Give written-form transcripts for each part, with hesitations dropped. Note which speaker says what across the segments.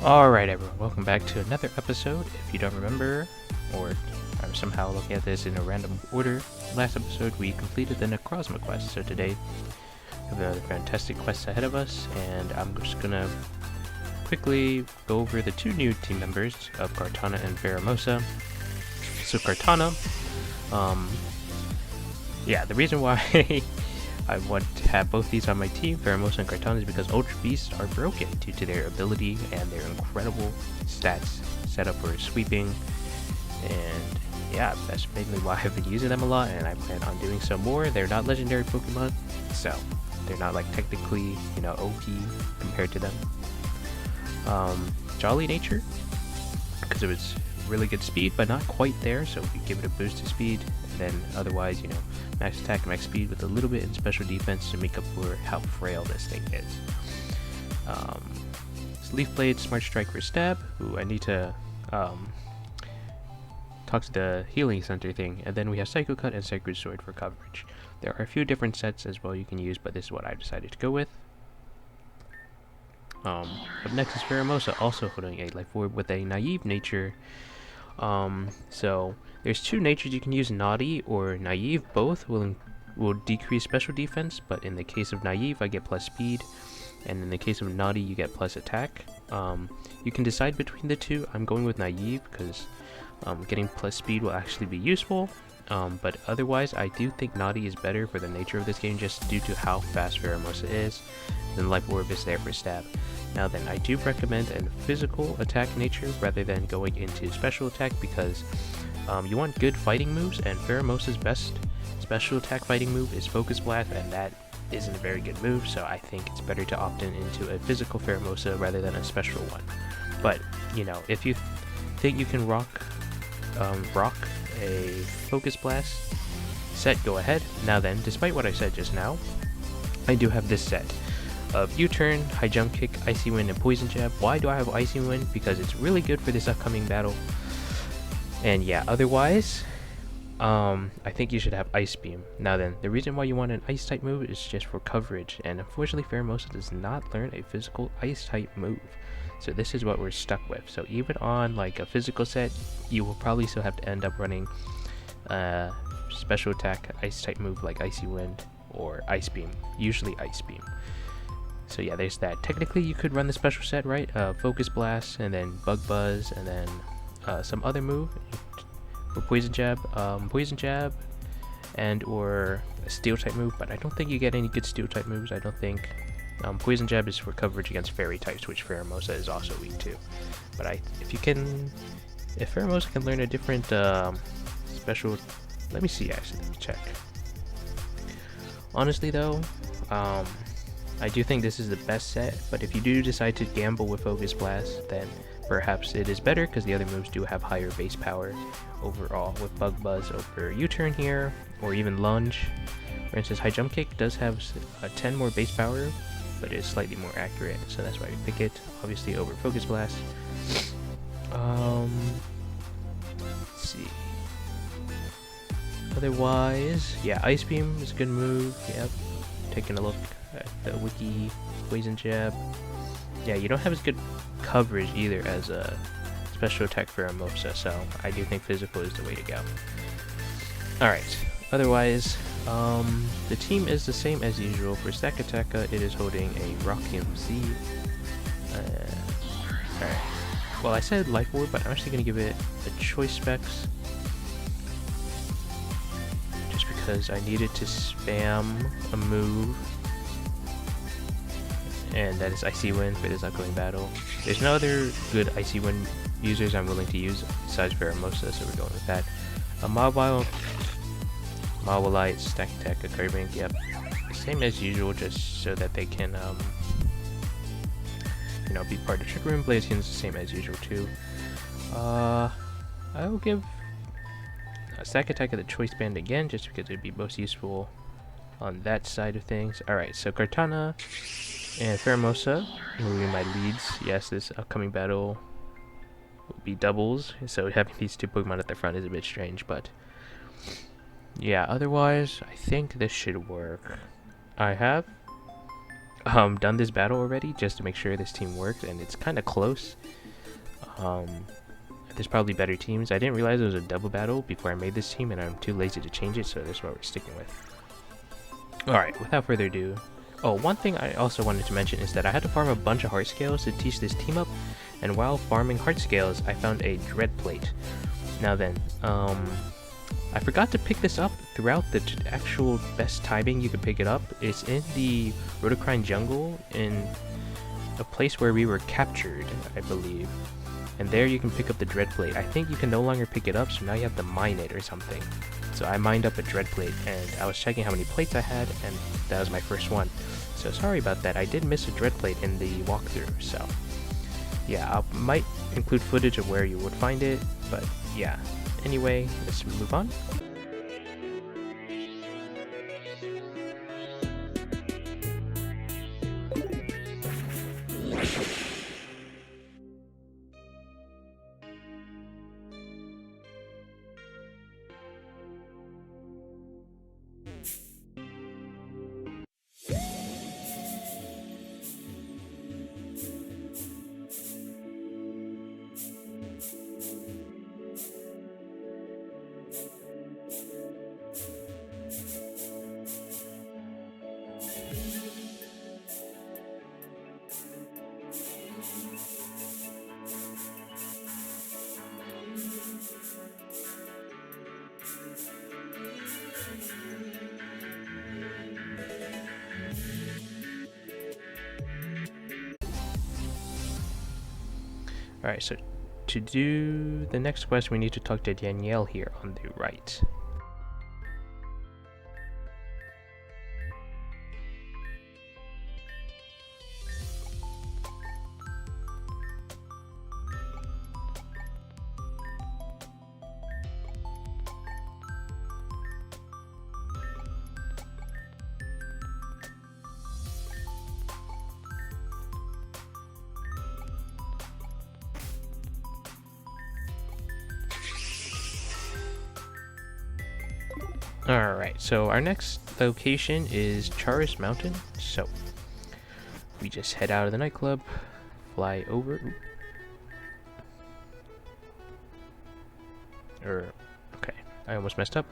Speaker 1: Alright everyone, welcome back to another episode. If you don't remember, or I'm somehow looking at this in a random order, last episode we completed the Necrozma quest, so today we have another fantastic quest ahead of us, and I'm just gonna quickly go over the two new team members of Kartana and Pheromosa. So Kartana, the reason why I want to have both these on my team, Pheromosa and Kartana, is because Ultra Beasts are broken due to their ability and their incredible stats set up for sweeping. And yeah, that's mainly why I've been using them a lot, and I plan on doing some more. They're not legendary Pokemon, so they're not like technically, OP compared to them. Jolly Nature, because it was really good speed, but not quite there, so we give it a boost to speed, and then otherwise, max attack, max speed with a little bit in special defense to make up for how frail this thing is. Leaf Blade, Smart Strike for stab. Ooh, I need to talk to the healing center thing, and then we have Psycho Cut and Sacred Sword for coverage. There are a few different sets as well you can use, but this is what I decided to go with. Up next is Pheromosa, also holding a Life Orb with a Naive Nature. So there's two natures you can use, Naughty or Naive. Both will decrease special defense, but in the case of Naive I get plus speed, and in the case of Naughty you get plus attack. You can decide between the two. I'm going with Naive because getting plus speed will actually be useful, but otherwise I do think Naughty is better for the nature of this game just due to how fast Pheromosa is. Then Life Orb is there for stab. Now then, I do recommend a physical attack nature rather than going into special attack, because you want good fighting moves, and Pheromosa's best special attack fighting move is Focus Blast, and that isn't a very good move, so I think it's better to opt into a physical Pheromosa rather than a special one. But, if you think you can rock a Focus Blast set, go ahead. Now then, despite what I said just now, I do have this set of U-Turn, High Jump Kick, Icy Wind, and Poison Jab. Why do I have Icy Wind? Because it's really good for this upcoming battle. And yeah, otherwise, I think you should have Ice Beam. Now then, the reason why you want an Ice type move is just for coverage, and unfortunately Pheromosa does not learn a physical Ice type move. So this is what we're stuck with. So even on like a physical set, you will probably still have to end up running special attack Ice type move like Icy Wind or Ice Beam, usually Ice Beam. So yeah, there's that. Technically, you could run the special set, right? Focus Blast, and then Bug Buzz, and then some other move for Poison Jab, and or a Steel type move. But I don't think you get any good Steel type moves. I don't think. Poison Jab is for coverage against Fairy types, which Pheromosa is also weak to. But if Pheromosa can learn a different special, let me see. Actually, let me check. Honestly, though, I do think this is the best set, but if you do decide to gamble with Focus Blast, then perhaps it is better because the other moves do have higher base power overall, with Bug Buzz over U-Turn here, or even Lunge. For instance, High Jump Kick does have a 10 more base power, but it's slightly more accurate, so that's why we pick it, obviously over Focus Blast. Let's see. Otherwise, yeah, Ice Beam is a good move. Yep, taking a look at the wiki. Poison Jab. Yeah, you don't have as good coverage either as a special attack for Pheromosa, so I do think physical is the way to go. Alright, otherwise, the team is the same as usual. For Stakataka, it is holding a Rockium Z. Alright. Well, I said Life Orb, but I'm actually going to give it a Choice Specs, just because I needed to spam a move, and that is Icy Wind for this upcoming battle. There's no other good Icy Wind users I'm willing to use besides Pheromosa, so we're going with that. A Mobile, Mawilite, Stack Attack, a Kirby, yep. Same as usual, just so that they can, be part of Trick Room. Blaziken's the same as usual too. I will give a Stack Attack of the Choice Band again, just because it'd be most useful on that side of things. Alright, so Kartana and Pheromosa will be my leads. Yes, this upcoming battle will be doubles, so having these two Pokemon at the front is a bit strange, but yeah, otherwise, I think this should work. I have done this battle already just to make sure this team works, and it's kind of close. There's probably better teams. I didn't realize it was a double battle before I made this team, and I'm too lazy to change it, so that's what we're sticking with. Alright, without further ado. Oh, one thing I also wanted to mention is that I had to farm a bunch of heart scales to teach this team up, and while farming heart scales, I found a dread plate. Now then, I forgot to pick this up throughout the actual best timing you could pick it up. It's in the Rotocrine jungle in a place where we were captured, I believe. And there you can pick up the dread plate. I think you can no longer pick it up, so now you have to mine it or something. So I mined up a dread plate, and I was checking how many plates I had, and that was my first one. So sorry about that. I did miss a dread plate in the walkthrough, so yeah, I might include footage of where you would find it, but yeah. Anyway, let's move on. Alright, so to do the next quest, we need to talk to Danielle here on the right. Alright, so our next location is Charis Mountain. So we just head out of the nightclub, fly over. Okay, I almost messed up.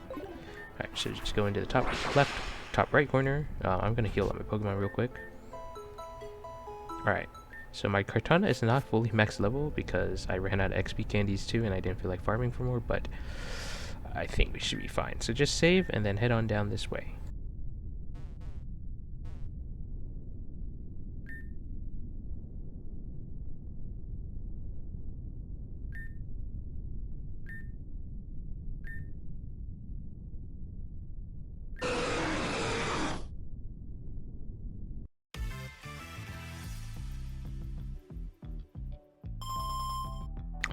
Speaker 1: Alright, so just go into the top left, top right corner. I'm gonna heal up my Pokemon real quick. Alright, so my Kartana is not fully max level because I ran out of XP candies too, and I didn't feel like farming for more, but I think we should be fine. So just save and then head on down this way.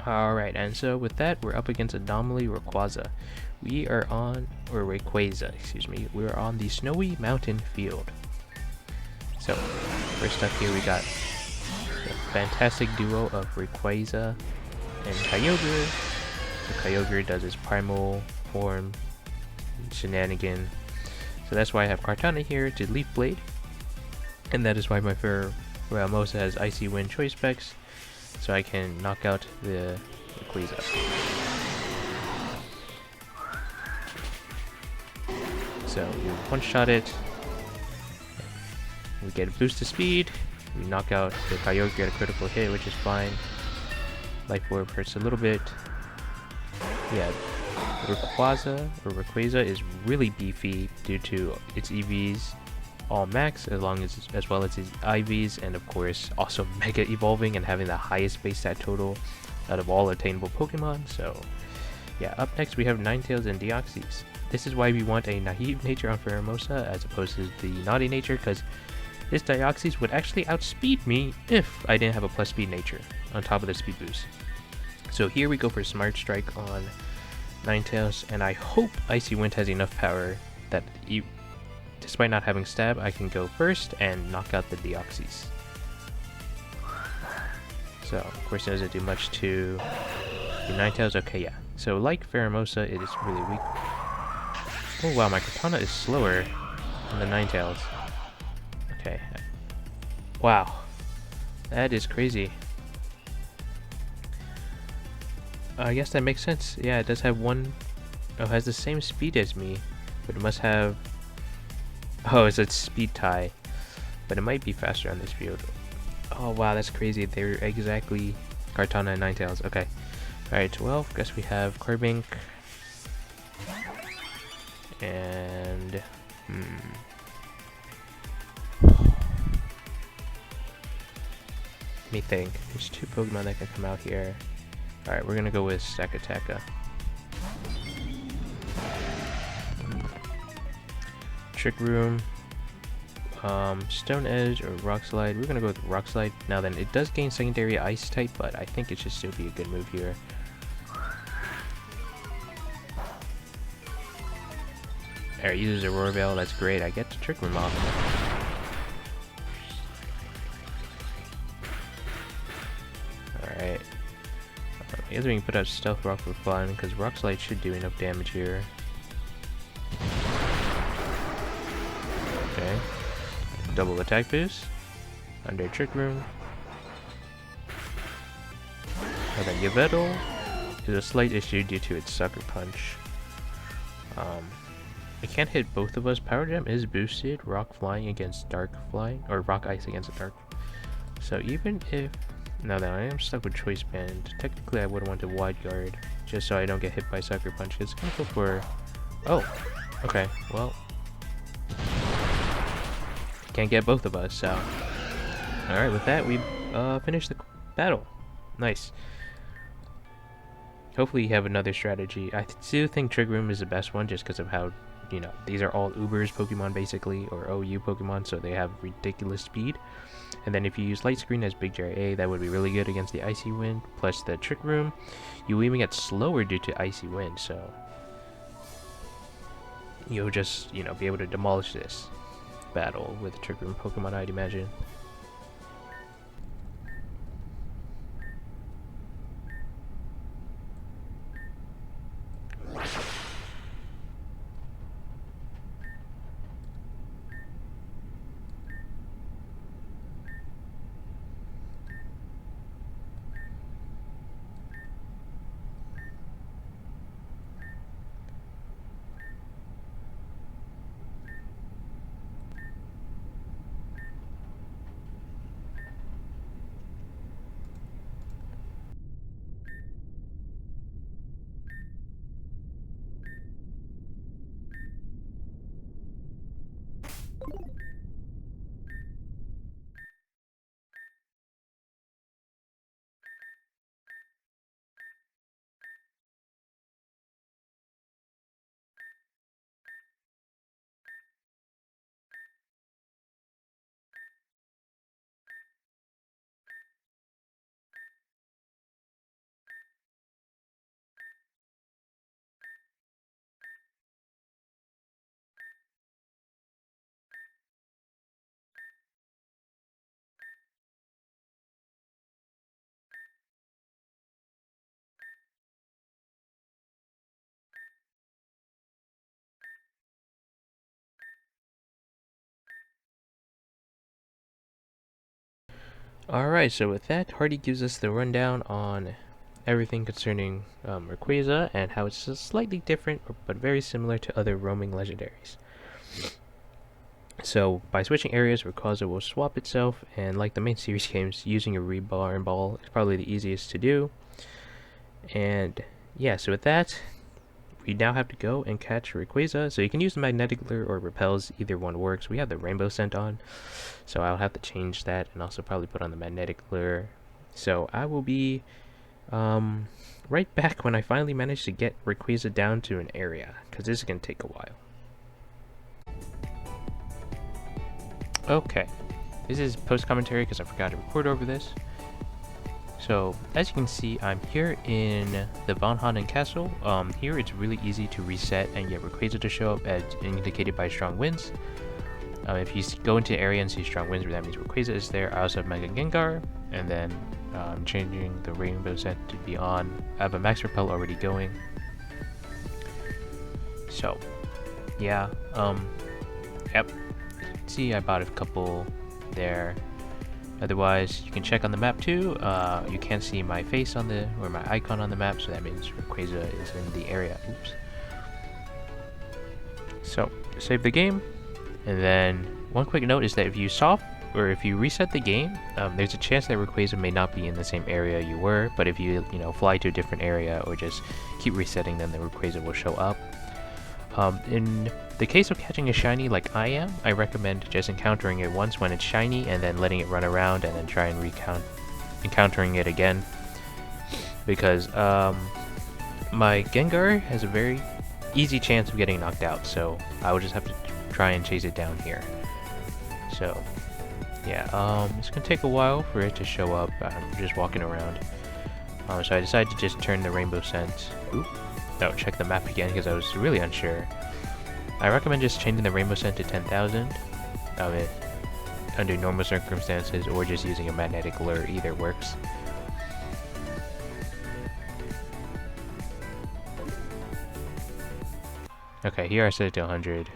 Speaker 1: Alright, and so with that, we're up against Anomaly Rayquaza. We are on, or Rayquaza, excuse me, we're on the Snowy Mountain Field. So, first up here we got the fantastic duo of Rayquaza and Kyogre. So Kyogre does his primal form shenanigan. So that's why I have Kartana here to Leaf Blade. And that is why my Ramosa has Icy Wind choice specs, so I can knock out the Rayquaza. So we one-shot it, we get a boost of speed, we knock out the Kyogre, get a critical hit, which is fine. Life Orb hurts a little bit. Yeah, Rayquaza is really beefy due to its EVs all max, as well as his IVs, and of course also mega evolving and having the highest base stat total out of all attainable Pokemon. So yeah, up next we have Ninetales and Deoxys. This is why we want a naive nature on Pheromosa as opposed to the naughty nature, because this Deoxys would actually outspeed me if I didn't have a plus speed nature on top of the speed boost. So here we go for Smart Strike on Ninetales, and I hope Icy Wind has enough power that despite not having stab, I can go first and knock out the Deoxys. So, of course, it doesn't do much to the Ninetales. Okay, yeah. So, like Pheromosa, it is really weak. Oh, wow, my Kartana is slower than the Ninetales. Okay. Wow, that is crazy. I guess that makes sense. Yeah, it does have one. Oh, it has the same speed as me, but it must have. Oh, it's a speed tie, but it might be faster on this field. Oh wow, that's crazy. They're exactly Kartana and Ninetales. Okay. Alright, well, guess we have Carbink. And let me think. There's two Pokemon that can come out here. Alright, we're gonna go with Sakataka. Trick Room. Stone Edge or Rock Slide. We're gonna go with Rock Slide. Now then, it does gain secondary Ice type, but I think it should still be a good move here. Alright, uses Aurora Veil, that's great. I get to Trick Room off. Alright. I guess we can put out Stealth Rock for fun, because Rock Slide should do enough damage here. Okay. Double attack boost. Under Trick Room. And then Yveltal is a slight issue due to its Sucker Punch. I can't hit both of us. Power Gem is boosted. Rock Flying against Dark Flying, or Rock Ice against Dark. So even if... Now that I am stuck with Choice Band, technically I would want to Wide Guard, just so I don't get hit by Sucker Punch. It's gonna go for... Oh! Okay, well... Can't get both of us, so... Alright, with that, we finished the battle. Nice. Hopefully you have another strategy. I do think Trick Room is the best one, just because of how, you know, these are all Uber's Pokemon, basically, or OU Pokemon, so they have ridiculous speed. And then if you use Light Screen as Big JA, that would be really good against the Icy Wind. Plus the Trick Room, you even get slower due to Icy Wind, so... You'll just, you know, be able to demolish this battle with Trick Room Pokemon, I'd imagine. Alright, so with that, Hardy gives us the rundown on everything concerning Rayquaza and how it's just slightly different but very similar to other roaming legendaries. So by switching areas, Rayquaza will swap itself, and like the main series games, using a Reborn Ball is probably the easiest to do. And yeah, so with that, we now have to go and catch Rayquaza. So you can use the Magnetic Lure or Repels, either one works. We have the Rainbow Scent on, so I'll have to change that and also probably put on the Magnetic Lure. So I will be right back when I finally manage to get Rayquaza down to an area, because this is going to take a while. Okay, this is post-commentary because I forgot to record over this. So, as you can see, I'm here in the Von Hannen Castle. Here it's really easy to reset and get Rayquaza to show up as indicated by strong winds. If you go into the area and see strong winds, that means Rayquaza is there. I also have Mega Gengar, and then I'm changing the Rainbow Scent to be on. I have a Max Repel already going. So, yeah, yep. See, I bought a couple there. Otherwise, you can check on the map too. You can't see my face on the, or my icon on the map, so that means Rayquaza is in the area. Oops. So, save the game, and then one quick note is that if you if you reset the game, there's a chance that Rayquaza may not be in the same area you were, but if you, fly to a different area or just keep resetting, then the Rayquaza will show up. In the case of catching a shiny like I am, I recommend just encountering it once when it's shiny and then letting it run around and then try and encountering it again. Because my Gengar has a very easy chance of getting knocked out, so I will just have to try and chase it down here. So yeah, it's gonna take a while for it to show up. I'm just walking around. So I decided to just turn the rainbow scent. Oop. No, check the map again because I was really unsure. I recommend just changing the rainbow scent to 10,000 under normal circumstances, or just using a magnetic lure. Either works. Okay, here I set it to 100.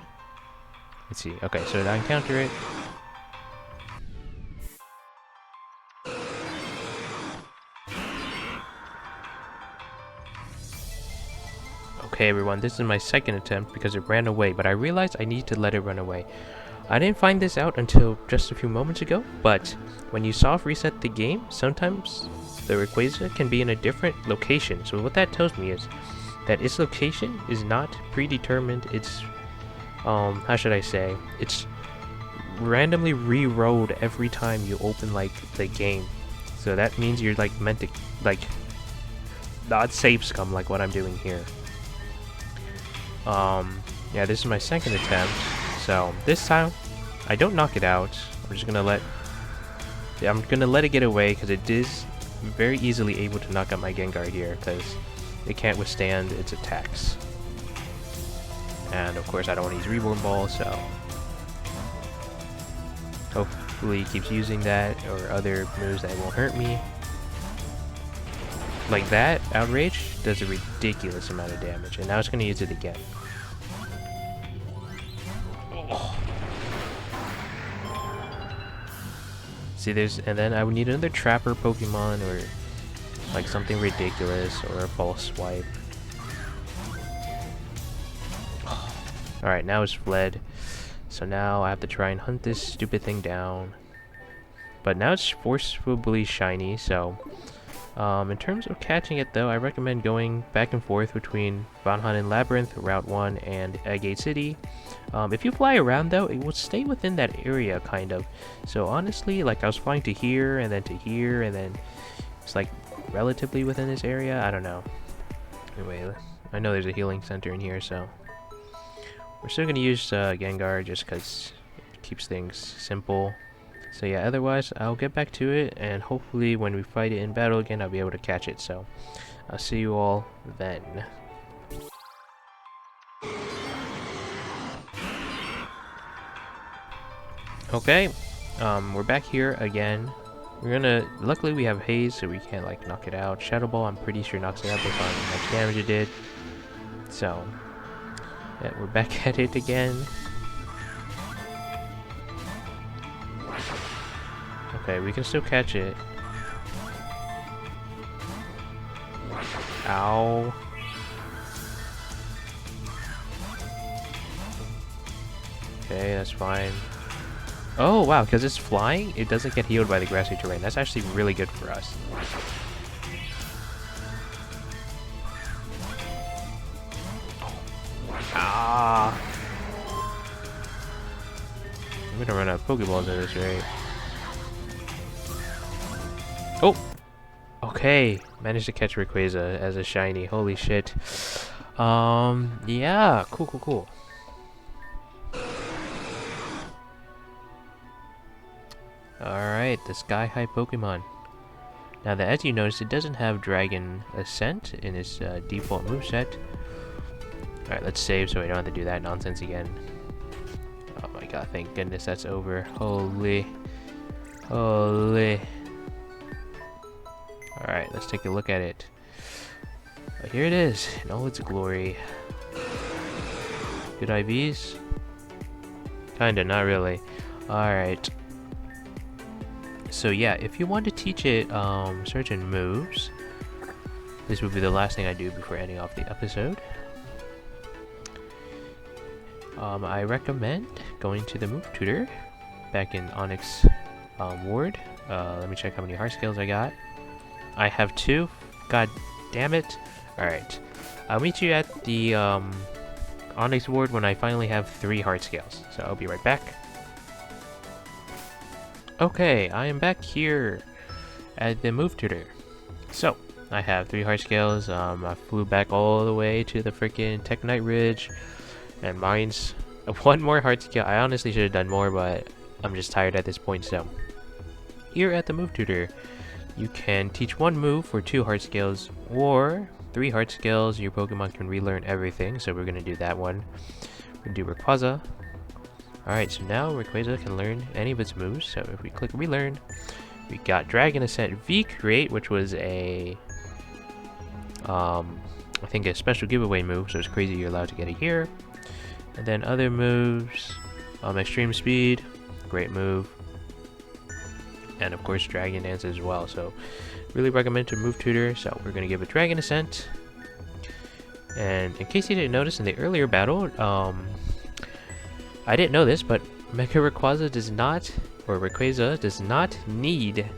Speaker 1: Let's see. Okay, so did I encounter it? Okay everyone, this is my second attempt because it ran away, but I realized I need to let it run away. I didn't find this out until just a few moments ago, but when you soft reset the game, sometimes the Rayquaza can be in a different location. So what that tells me is that its location is not predetermined. It's, how should I say? It's randomly re-rolled every time you open, like, the game. So that means you're, like, meant to, like, not save scum like what I'm doing here. Yeah, this is my second attempt, so this time I don't knock it out. I'm just gonna let it get away because it is very easily able to knock out my Gengar here because it can't withstand its attacks. And of course I don't want to use Reborn Ball, so hopefully it keeps using that or other moves that won't hurt me. Like that, Outrage does a ridiculous amount of damage, and now it's going to use it again. Oh. See, and then I would need another Trapper Pokemon or like something ridiculous or a False Swipe. Oh. Alright, now it's fled. So now I have to try and hunt this stupid thing down. But now it's forcibly shiny, so in terms of catching it though, I recommend going back and forth between Valheim Labyrinth, Route 1, and Agate City. If you fly around though, it will stay within that area kind of. So honestly, like I was flying to here, and then it's like relatively within this area. I don't know. Anyway, I know there's a healing center in here, so we're still gonna use Gengar just because it keeps things simple. So yeah, otherwise I'll get back to it, and hopefully when we fight it in battle again, I'll be able to catch it. So I'll see you all then. Okay, we're back here again. Luckily we have Haze, so we can't like knock it out. Shadow Ball, I'm pretty sure knocks it out based on how much damage it did. So yeah, we're back at it again. Okay, we can still catch it. Ow. Okay, that's fine. Oh, wow, because it's flying, it doesn't get healed by the grassy terrain. That's actually really good for us. Ah. I'm gonna run out of Pokeballs at this rate. Oh! Okay, managed to catch Rayquaza as a shiny. Holy shit. Yeah, cool. Alright, the Sky High Pokémon. Now, as you notice, it doesn't have Dragon Ascent in its default moveset. Alright, let's save so we don't have to do that nonsense again. Oh my god, thank goodness that's over. Holy. Alright, let's take a look at it. But here it is, in all its glory. Good IVs? Kinda, not really. Alright. So yeah, if you want to teach it certain moves, this would be the last thing I do before ending off the episode. I recommend going to the move tutor back in Onyx ward. Let me check how many heart scales I got. I have 2. God damn it. Alright. I'll meet you at the Onyx ward when I finally have 3 heart scales. So I'll be right back. Okay, I am back here at the move tutor. So, I have 3 heart scales. I flew back all the way to the freaking Teknite Ridge. And mine's 1 more heart scale. I honestly should have done more, but I'm just tired at this point, so. Here at the move tutor, you can teach 1 move for 2 heart scales, or 3 heart scales. Your Pokemon can relearn everything, so we're going to do that one. We're going to do Rayquaza. Alright, so now Rayquaza can learn any of its moves, so if we click Relearn, we got Dragon Ascent V-Create, which was a, I think a special giveaway move, so it's crazy you're allowed to get it here. And then other moves, Extreme Speed, great move. And of course Dragon Dance as well, so really recommend to move tutor. So we're going to give it Dragon Ascent. And in case you didn't notice in the earlier battle, I didn't know this, but Rayquaza does not, or Rayquaza does not need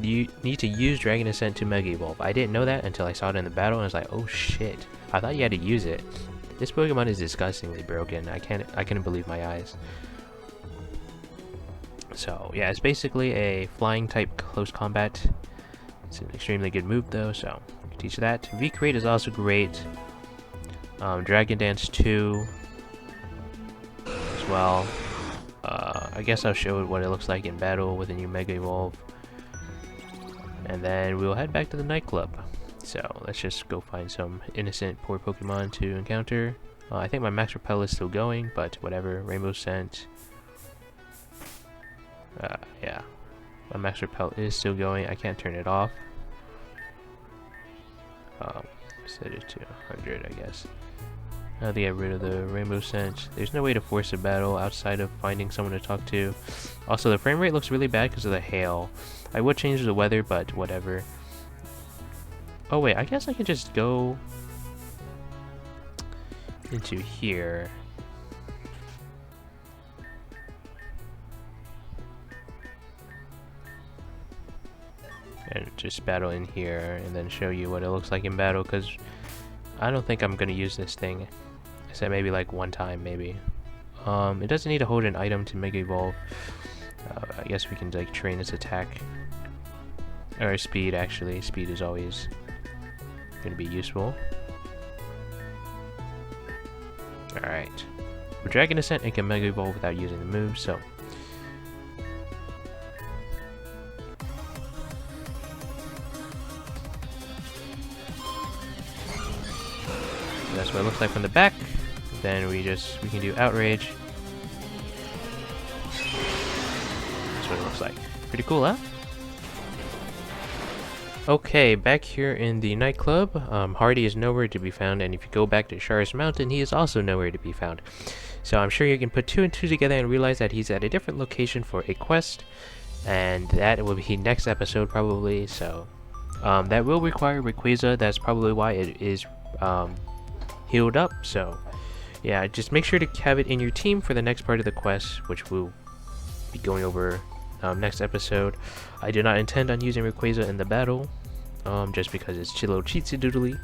Speaker 1: you need to use Dragon Ascent to Mega Evolve. I didn't know that until I saw it in the battle, and I was like, oh shit, I thought you had to use it. This Pokemon is disgustingly broken. I couldn't believe my eyes. So yeah, it's basically a flying type close combat. It's an extremely good move though, so you can teach that. V-Create is also great. Dragon Dance 2 as well. I guess I'll show what it looks like in battle with a new Mega Evolve. And then we'll head back to the nightclub. So let's just go find some innocent poor Pokemon to encounter. I think my Max Repel is still going, but whatever. Rainbow Scent. Yeah. My Max Repel is still going. I can't turn it off. Set it to 100, I guess. Now to get rid of the Rainbow Scent. There's no way to force a battle outside of finding someone to talk to. Also, the frame rate looks really bad because of the hail. I would change the weather, but whatever. Oh wait, I guess I could just go into here. And just battle in here and then show you what it looks like in battle, because I don't think I'm going to use this thing. Except maybe like one time, maybe. It doesn't need to hold an item to Mega Evolve. I guess we can like train its attack. Or speed, actually. Speed is always going to be useful. Alright. With Dragon Ascent, it can Mega Evolve without using the move, so. That's what it looks like from the back. Then we can do Outrage. That's what it looks like. Pretty cool, huh? Okay, back here in the nightclub, Hardy is nowhere to be found, and if you go back to Shars Mountain, he is also nowhere to be found. So I'm sure you can put 2 and 2 together and realize that he's at a different location for a quest, and that will be next episode probably. So that will require Rayquaza. That's probably why it is healed up. So yeah, just make sure to have it in your team for the next part of the quest, which we'll be going over next episode. I do not intend on using Rayquaza in the battle, just because it's a little cheatsy doodly.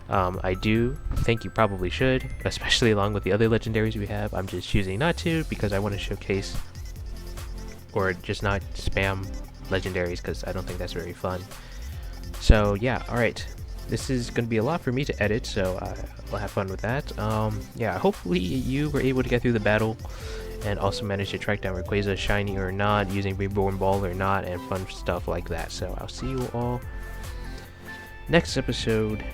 Speaker 1: I do think you probably should, especially along with the other legendaries we have. I'm just choosing not to because I want to showcase, or just not spam legendaries, because I don't think that's very fun. So yeah, alright. This is going to be a lot for me to edit, so I'll have fun with that. Yeah, hopefully you were able to get through the battle and also manage to track down Rayquaza, shiny or not, using Reborn Ball or not, and fun stuff like that. So I'll see you all next episode.